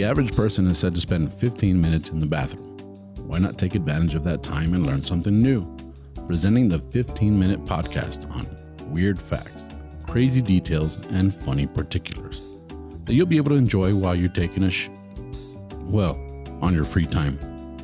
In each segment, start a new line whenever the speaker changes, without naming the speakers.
The average person is said to spend 15 minutes in the bathroom. Why not take advantage of that time and learn something new? Presenting the 15-minute podcast on weird facts, crazy details, and funny particulars that you'll be able to enjoy while you're taking a on your free time.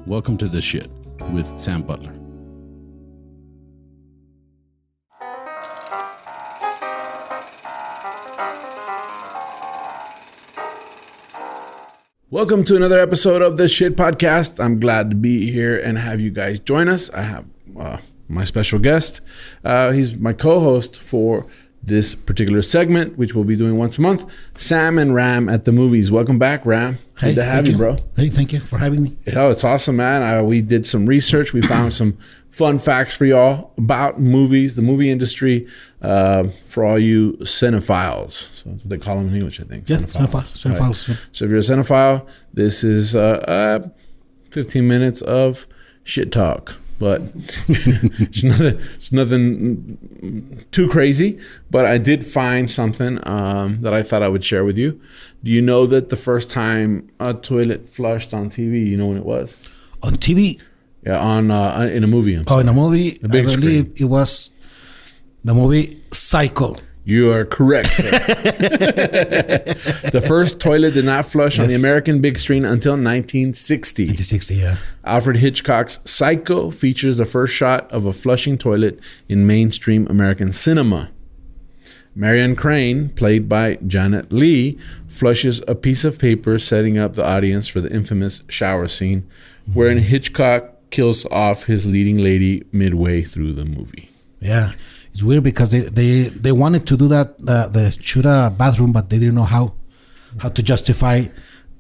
Welcome to This Shit with Sam Butler. Welcome to another episode of This Shit Podcast. I'm glad to be here and have you guys join us. I have my special guest. He's my co-host for this particular segment, which we'll be doing once a month. Sam and Ram at the movies. Welcome back, Ram. Good to have you, bro.
Hey, thank you for having me.
You know, it's awesome, man. We did some research. We found some fun facts for y'all about movies, the movie industry, for all you cinephiles. So that's what they call them in English, I think.
Yeah, cinephiles.
Right. So if you're a cinephile, this is 15 minutes of shit talk. But it's nothing too crazy. But I did find something that I thought I would share with you. Do you know that the first time a toilet flushed on TV, you know when it was?
On TV?
Yeah, in a movie.
In a movie, I believe it was the movie Psycho.
You are correct, sir. The first toilet did not flush on the American big screen until 1960.
1960, yeah.
Alfred Hitchcock's Psycho features the first shot of a flushing toilet in mainstream American cinema. Marion Crane, played by Janet Leigh, flushes a piece of paper, setting up the audience for the infamous shower scene, wherein Hitchcock kills off his leading lady midway through the movie.
Yeah. It's weird because they wanted to do that, they shoot a bathroom, but they didn't know how to justify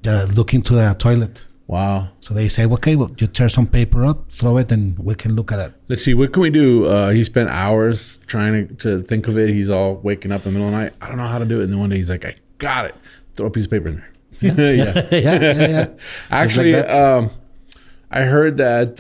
looking to the toilet.
Wow.
So they say, okay, well, you tear some paper up, throw it, and we can look at it.
Let's see, what can we do? He spent hours trying to think of it. He's all waking up in the middle of the night. I don't know how to do it. And then one day he's like, I got it. Throw a piece of paper in there.
Yeah.
Actually, like I heard that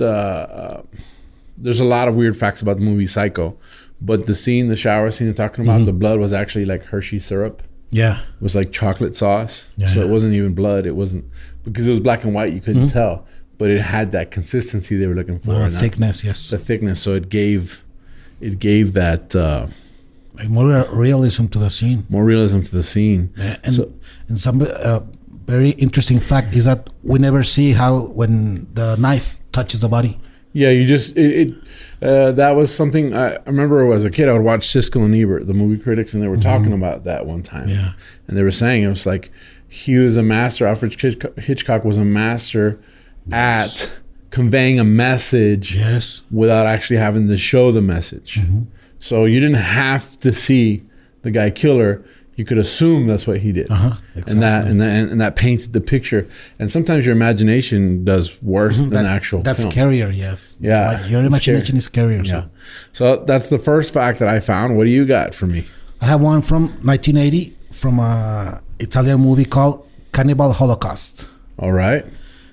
there's a lot of weird facts about the movie Psycho. But the shower scene you're talking about, the blood was actually like Hershey syrup. Yeah. It was like chocolate sauce. Yeah, so it wasn't even blood. It wasn't, because it was black and white, you couldn't tell. But it had that consistency they were looking for.
Thickness, yes.
The thickness. So it gave that...
like more realism to the scene.
More realism to the scene.
Yeah, and some very interesting fact is that we never see when the knife touches the body.
Yeah, you just that was something I remember as a kid. I would watch Siskel and Ebert, the movie critics, and they were talking about that one time. Yeah, and they were saying it was like he was a master. Alfred Hitchcock was a master at conveying a message without actually having to show the message. So you didn't have to see the guy kill her. You could assume that's what he did, exactly. and that painted the picture. And sometimes your imagination does worse than the actual
that's
film.
Scarier, yes.
Yeah,
like your imagination is scarier.
Yeah. So that's the first fact that I found. What do you got for me?
I have one from 1980 from an Italian movie called Cannibal Holocaust.
All right.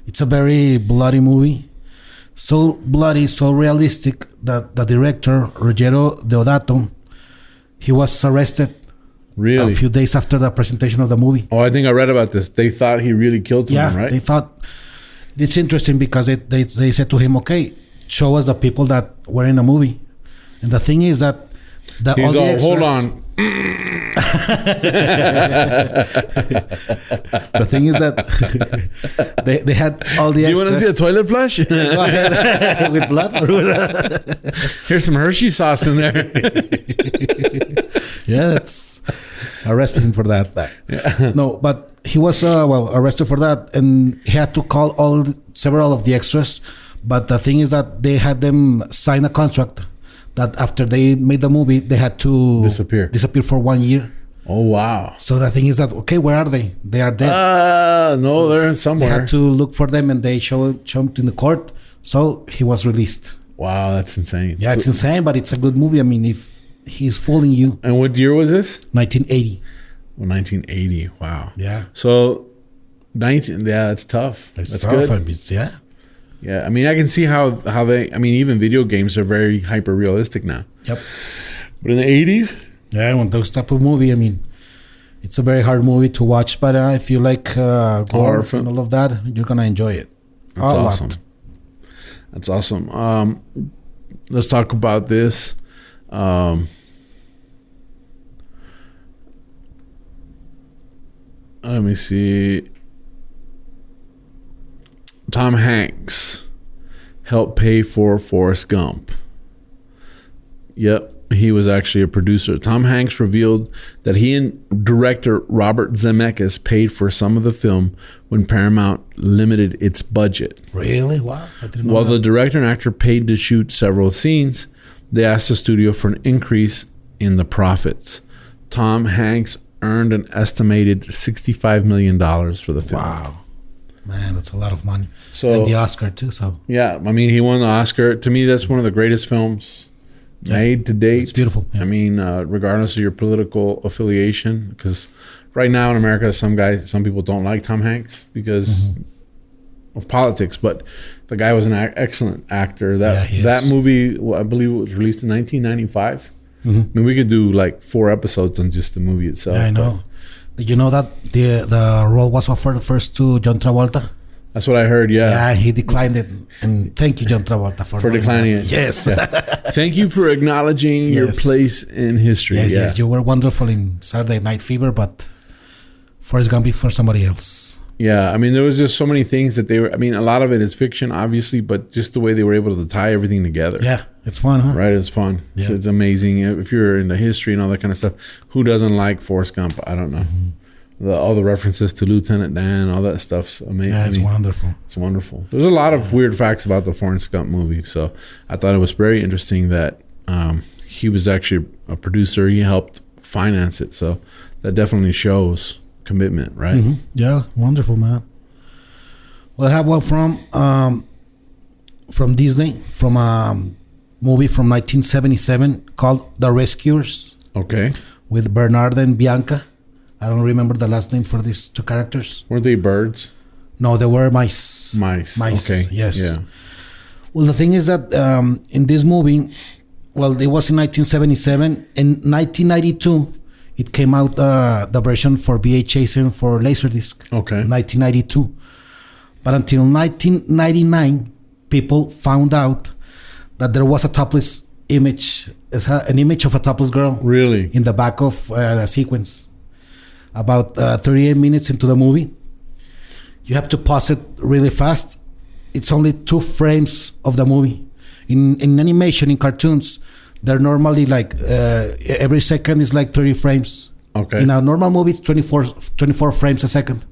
It's a very bloody movie. So bloody, so realistic that the director, Ruggero Deodato, he was arrested.
Really?
A few days after the presentation of the movie.
Oh, I think I read about this. They thought he really killed someone, right?
They thought... It's interesting because they said to him, okay, show us the people that were in the movie. And the thing is that...
He's all, hold on.
The thing is that they had all the extras.
Do you want to see a toilet flush?
Go ahead. With blood?
Here's some Hershey sauce in there.
Yeah, that's... Arrested him for that. Yeah. No, but he was arrested for that, and he had to call several of the extras. But the thing is that they had them sign a contract that after they made the movie, they had to disappear for 1 year.
Oh, wow.
So the thing is that, okay, where are they? They are dead.
No, so they're somewhere.
They had to look for them, and they showed in the court. So he was released.
Wow, that's insane.
Yeah, it's insane, but it's a good movie. I mean, if he's fooling you.
And what year was this?
1980.
Well, 1980. Wow.
Yeah.
So, that's tough. That's
tough.
good.
Yeah.
Yeah, I mean, I can see how they... I mean, even video games are very hyper-realistic now.
Yep.
But in the 80s...
Yeah, when those type of movie, I mean, It's a very hard movie to watch, but if you like gore
film.
and all of that, you're gonna enjoy it.
That's awesome. That's awesome. Let's talk about this. Let me see. Tom Hanks helped pay for Forrest Gump. Yep, he was actually a producer. Tom Hanks revealed that he and director Robert Zemeckis paid for some of the film when Paramount limited its budget.
Really? Wow. I didn't know
While
that.
the director and actor paid to shoot several scenes, they asked the studio for an increase in the profits. Tom Hanks earned an estimated $65 million for the film.
Wow. Man, that's a lot of money.
So,
and the Oscar too, so.
Yeah, I mean, he won the Oscar. To me, that's one of the greatest films made to date.
It's beautiful. Yeah.
I mean, regardless of your political affiliation, because right now in America, some people don't like Tom Hanks because of politics, but the guy was an excellent actor. That movie, I believe it was released in 1995. I mean, we could do like 4 episodes on just the movie itself.
Yeah, I know. Did you know that the role was offered first to John Travolta?
That's what I heard,
Yeah, he declined it. And thank you, John Travolta, for
declining
that.
it.
Yes.
Yeah. Thank you for acknowledging your place in history.
Yes, you were wonderful in Saturday Night Fever, but Forrest Gump is for somebody else.
Yeah, I mean, there was just so many things that they were... I mean, a lot of it is fiction, obviously, but just the way they were able to tie everything together.
Yeah, it's fun, huh?
Right, it's fun.
Yeah.
It's amazing. If you're into history and all that kind of stuff, who doesn't like Forrest Gump? I don't know. All the references to Lieutenant Dan, all that stuff's amazing.
Yeah, it's wonderful.
It's wonderful. There's a lot of weird facts about the Forrest Gump movie, so I thought it was very interesting that he was actually a producer. He helped finance it, so that definitely shows commitment, right?
Yeah, wonderful, man. Well, I have one from Disney, from a movie from 1977 called The Rescuers.
Okay.
With Bernard and Bianca. I don't remember the last name for these 2 characters.
Weren't they birds?
No, they were mice.
Mice. Okay.
Yes.
Yeah.
Well, the thing is that in this movie, well, it was in 1977. In 1992, it came out the version for VHS and for Laserdisc.
Okay.
1992. But until 1999, people found out that there was a topless image, an image of a topless girl.
Really?
In the back of the sequence. About 38 minutes into the movie. You have to pause it really fast. It's only 2 frames of the movie. In animation, in cartoons, they're normally like every second is like 30 frames.
Okay.
In a normal movie, it's 24 frames a second.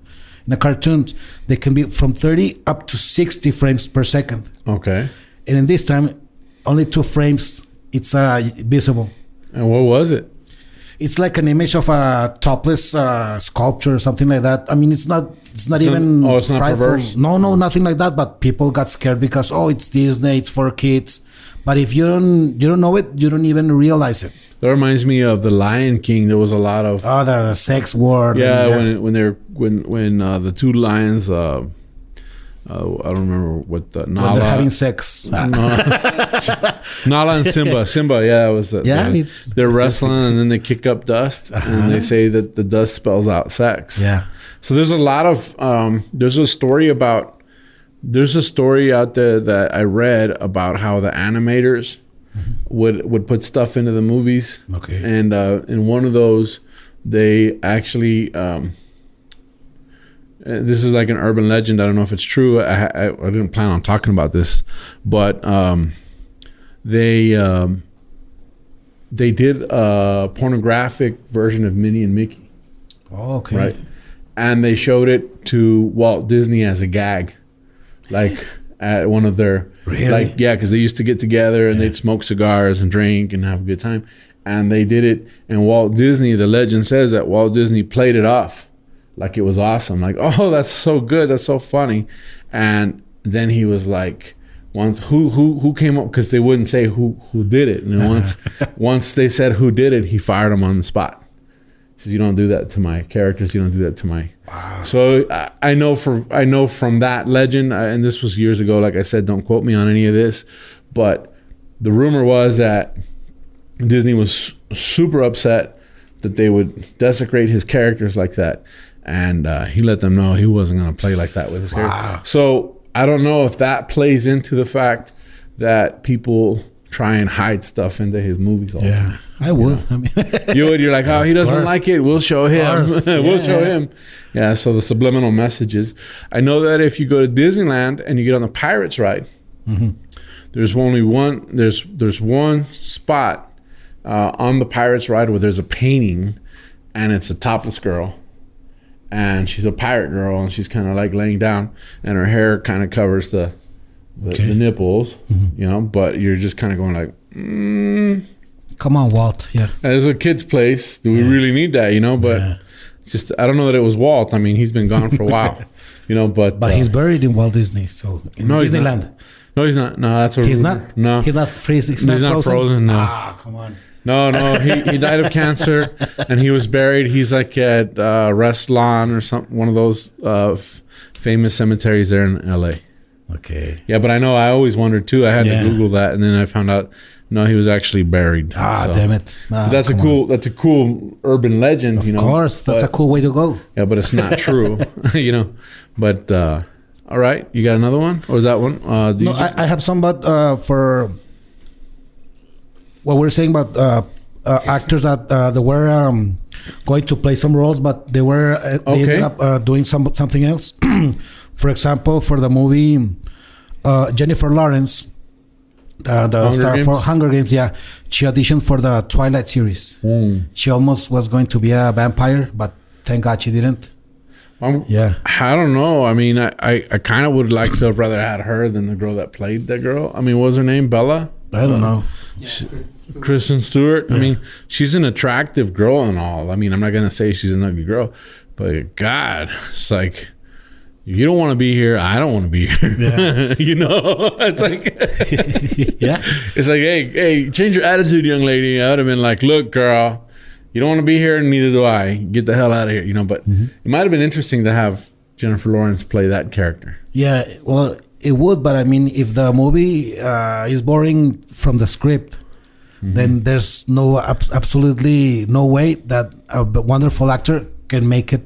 In a cartoon, they can be from 30 up to 60 frames per second.
Okay.
And in this time, only 2 frames, it's visible.
And what was it?
It's like an image of a topless sculpture or something like that. I mean, it's not even
it's not
frightful.
perverse?
No, nothing like that. But people got scared because, it's Disney, it's for kids. But if you don't know it, you don't even realize it.
That reminds me of The Lion King. There was a lot of
the sex word.
when the 2 lions. I don't remember what the Nala.
When they're having sex.
Nala and Simba. That was it. They're wrestling and then they kick up dust and they say that the dust spells out sex.
Yeah.
So there's a lot of there's a story out there that I read about how the animators would put stuff into the movies.
Okay.
And in one of those, they actually. This is like an urban legend. I don't know if it's true. I didn't plan on talking about this, but they did a pornographic version of Minnie and Mickey.
Oh, okay.
Right, and they showed it to Walt Disney as a gag, like at one of their because they used to get together and they'd smoke cigars and drink and have a good time, and they did it. And Walt Disney, the legend says that Walt Disney played it off. Like it was awesome. Like, oh, that's so good. That's so funny. And then he was like, once who came up, because they wouldn't say who did it. And then once they said who did it, he fired him on the spot. He said, you don't do that to my characters. You don't do that to my. Wow. So I know from that legend, and this was years ago. Like I said, don't quote me on any of this, but the rumor was that Disney was super upset that they would desecrate his characters like that. And he let them know he wasn't going to play like that with his character. So I don't know if that plays into the fact that people try and hide stuff into his movies all the time.
I would. I mean,
you're like, oh, he doesn't like it. We'll show him. We'll show him. Yeah. So the subliminal messages. I know that if you go to Disneyland and you get on the Pirates ride, there's only one. There's one spot on the Pirates ride where there's a painting, and it's a topless girl, and she's a pirate girl, and she's kind of like laying down, and her hair kind of covers the nipples, but you're just kind of going like,
come on, Walt. Yeah.
It's a kid's place. Do we really need that, But it's just, I don't know that it was Walt. I mean, he's been gone for a while, but
he's buried in Walt Disney, so in Disneyland.
No, he's not. No, that's what
he's not. No, he's not freezing. He's not frozen.
No.
Come on.
No, he died of cancer, and he was buried. He's like at Rest Lawn or one of those famous cemeteries there in L.A.
Okay.
Yeah, but I know I always wondered too. I had to Google that, and then I found out no, he was actually buried.
Damn it!
That's a cool urban legend.
Of course, that's a cool way to go.
Yeah, but it's not true. But all right, you got another one, or is that one?
No, I have some, but for what we're saying about actors that they were going to play some roles, but they ended up doing something else. For example, for the movie Jennifer Lawrence, the star for Hunger Games, she auditioned for the Twilight series. She almost was going to be a vampire, but thank God she didn't.
I don't know. I mean, I kind of would like to have rather had her than the girl that played that girl. I mean, what was her name? Bella?
I don't know.
Kristen Stewart. I mean, she's an attractive girl and all. I mean, I'm not going to say she's an ugly girl, but God, it's like, you don't want to be here. I don't want to be here. Yeah. It's like, it's like, hey, change your attitude, young lady. I would have been like, look, girl, you don't want to be here, and neither do I. Get the hell out of here, But it might have been interesting to have Jennifer Lawrence play that character. Yeah,
well, it would, but I mean, if the movie is boring from the script, then there's absolutely no way that a wonderful actor can make it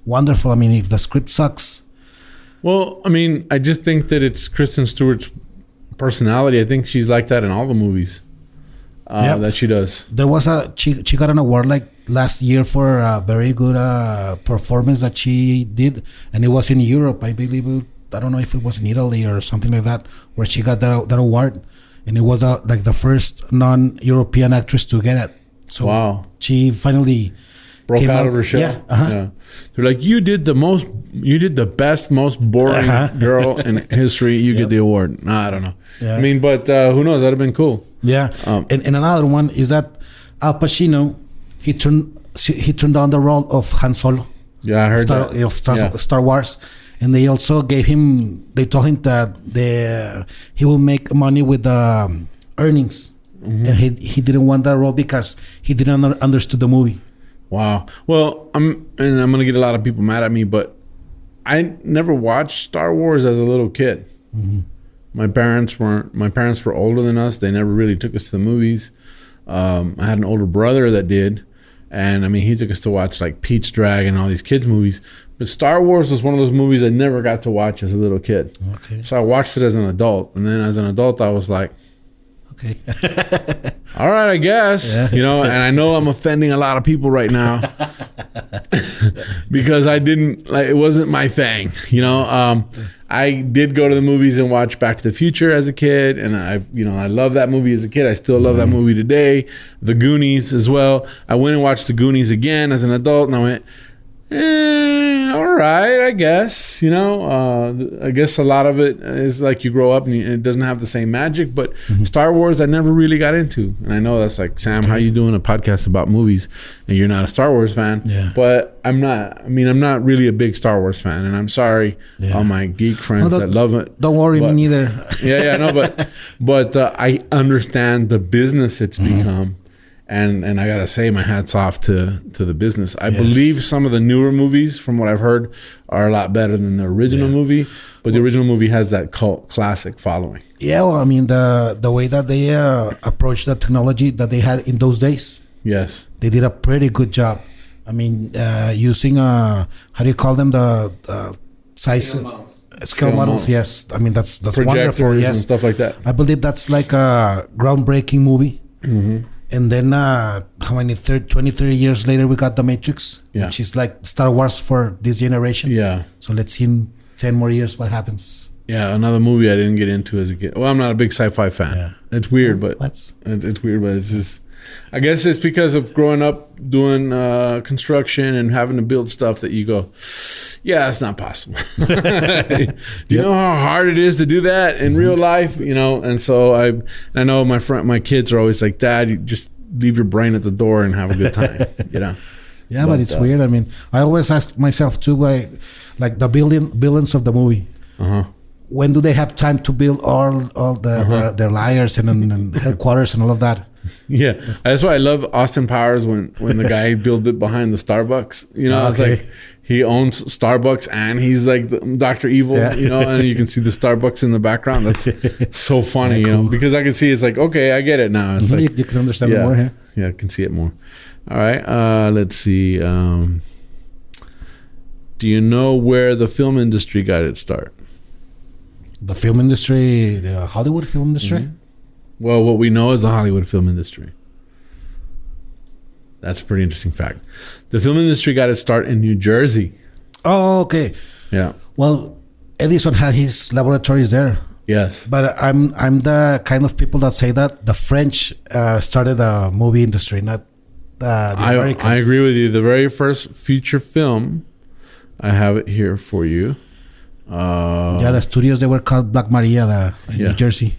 wonderful. I mean, if the script sucks.
Well, I mean, I just think that it's Kristen Stewart's personality. I think she's like that in all the movies that she does.
There was she got an award like last year for a very good performance that she did, and it was in Europe, I believe. I don't know if it was in Italy or something like that, where she got that award, and it was like the first non-European actress to get it. So she finally
broke out of her shell. Yeah. They're like, you did the best, most boring girl in history. You get the award. I don't know. Yeah. I mean, but who knows? That'd have been cool.
Yeah. And another one is that Al Pacino, he turned down the role of Han Solo.
Yeah, I heard that.
Star Wars. And they also they told him that he will make money with the earnings. And he didn't want that role because he didn't understood the movie.
Wow. Well, I'm going to get a lot of people mad at me, but I never watched Star Wars as a little kid. My parents were older than us. They never really took us to the movies. I had an older brother that did. And I mean, he took us to watch like Pete's Dragon and all these kids movies. But Star Wars was one of those movies I never got to watch as a little kid. Okay. So I watched it as an adult. And then as an adult, I was like, okay. All right, I guess. Yeah. And I know I'm offending a lot of people right now because it wasn't my thing. I did go to the movies and watch Back to the Future as a kid, and I love that movie as a kid. I still love that movie today. The Goonies as well. I went and watched The Goonies again as an adult, and I went, all right, I guess. I guess a lot of it is like you grow up and it doesn't have the same magic. But Star Wars, I never really got into. And I know that's like, Sam, how you doing a podcast about movies and you're not a Star Wars fan? Yeah. But I'm not. I mean, I'm not really a big Star Wars fan, and I'm sorry, all my geek friends that love it.
Don't worry, me neither.
But I understand the business it's become. And I gotta say, my hat's off to the business. I believe some of the newer movies, from what I've heard, are a lot better than the original movie. But the original movie has that cult classic following. Yeah,
well, I mean, the way that they approached the technology that they had in those days,
Yes.
They did a pretty good job. I mean, using how do you call them, the size scale models? Yes, I mean that's wonderful. Yes,
and stuff like that.
I believe that's like a groundbreaking movie.
Mm-hmm.
And then how many 30 years later we got The Matrix, which is like Star Wars for this generation.
Yeah.
So let's see in 10 more years what happens.
Yeah, another movie I didn't get into as a kid. Well, I'm not a big sci-fi fan. Yeah. It's weird, but it's weird, but it's just. I guess it's because of growing up doing construction and having to build stuff that you go, yeah, it's not possible. Do you know how hard it is to do that in real life? You know, and so I know my kids are always like, Dad, you just leave your brain at the door and have a good time. You know.
Yeah, but it's weird. I mean, I always ask myself too, like the villains of the movie. When do they have time to build all their layers and headquarters and all of that?
Yeah, that's why I love Austin Powers when the guy built it behind the Starbucks. You know, it's like he owns Starbucks and he's like Dr. Evil. You know, and you can see the Starbucks in the background. That's so funny, you know, because I can see it's like, okay, I get it now. It's like
you can understand it more here.
Yeah, I can see it more. All right, let's see. Do you know where the film industry got its start?
The film industry, the Hollywood film industry?
Mm-hmm. Well, what we know is the Hollywood film industry. That's a pretty interesting fact. The film industry got its start in New Jersey.
Oh, okay.
Yeah.
Well, Edison had his laboratories there.
Yes.
But I'm the kind of people that say that the French started the movie industry, not the Americans.
I agree with you. The very first feature film, I have it here for you.
The studios, they were called Black Maria in New Jersey.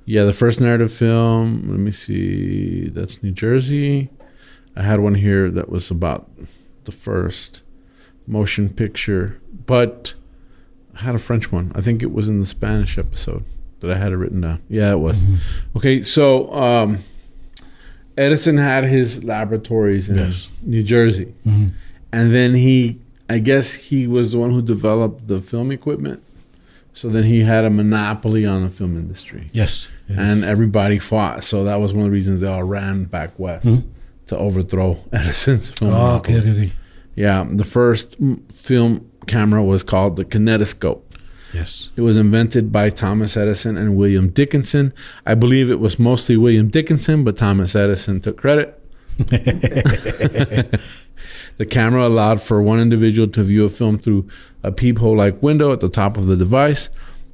Yeah, the first narrative film, let me see, that's New Jersey. I had one here that was about the first motion picture, but I had a French one. I think it was in the Spanish episode that I had it written down. Yeah, it was. Mm-hmm. Okay, so Edison had his laboratories in New Jersey. Mm-hmm. And then I guess he was the one who developed the film equipment. So then he had a monopoly on the film industry.
Yes.
And everybody fought. So that was one of the reasons they all ran back west to overthrow Edison's film monopoly.
Okay.
Yeah. The first film camera was called the Kinetoscope.
Yes.
It was invented by Thomas Edison and William Dickinson. I believe it was mostly William Dickinson, but Thomas Edison took credit. The camera allowed for one individual to view a film through a peephole-like window at the top of the device.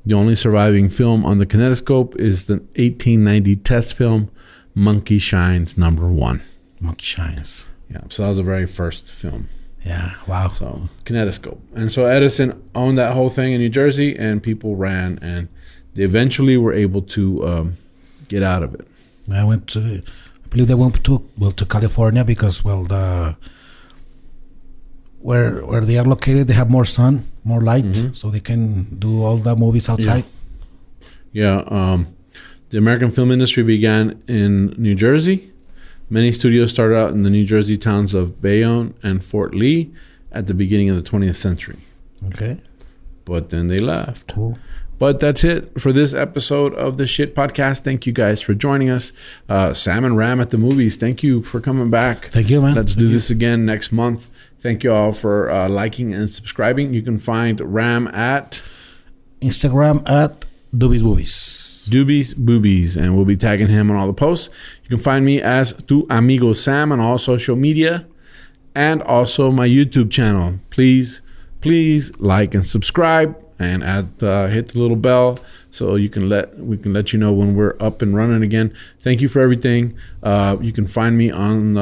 The only surviving film on the Kinetoscope is the 1890 test film, Monkey Shines #1.
Monkey Shines.
Yeah, so that was the very first film.
Yeah, wow.
So, Kinetoscope. And so Edison owned that whole thing in New Jersey, and people ran, and they eventually were able to get out of it.
I believe they went to California because, where they are located, they have more sun, more light, so they can do all the movies outside.
Yeah. The American film industry began in New Jersey. Many studios started out in the New Jersey towns of Bayonne and Fort Lee at the beginning of the 20th century.
Okay.
But then they left.
Cool.
But that's it for this episode of the Shit Podcast. Thank you guys for joining us. Sam and Ram at the movies, thank you for coming back.
Thank you, man.
Let's do this again next month. Thank you all for liking and subscribing. You can find Ram at
Instagram at Doobies Boobies.
Doobies Boobies, and we'll be tagging him on all the posts. You can find me as Tu Amigo Sam on all social media and also my YouTube channel. Please like and subscribe. And hit the little bell so we can let you know when we're up and running again. Thank you for everything. You can find me on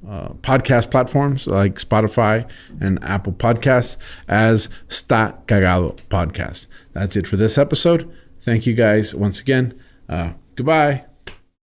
podcast platforms like Spotify and Apple Podcasts as Sta Cagado Podcast. That's it for this episode. Thank you guys once again. Goodbye.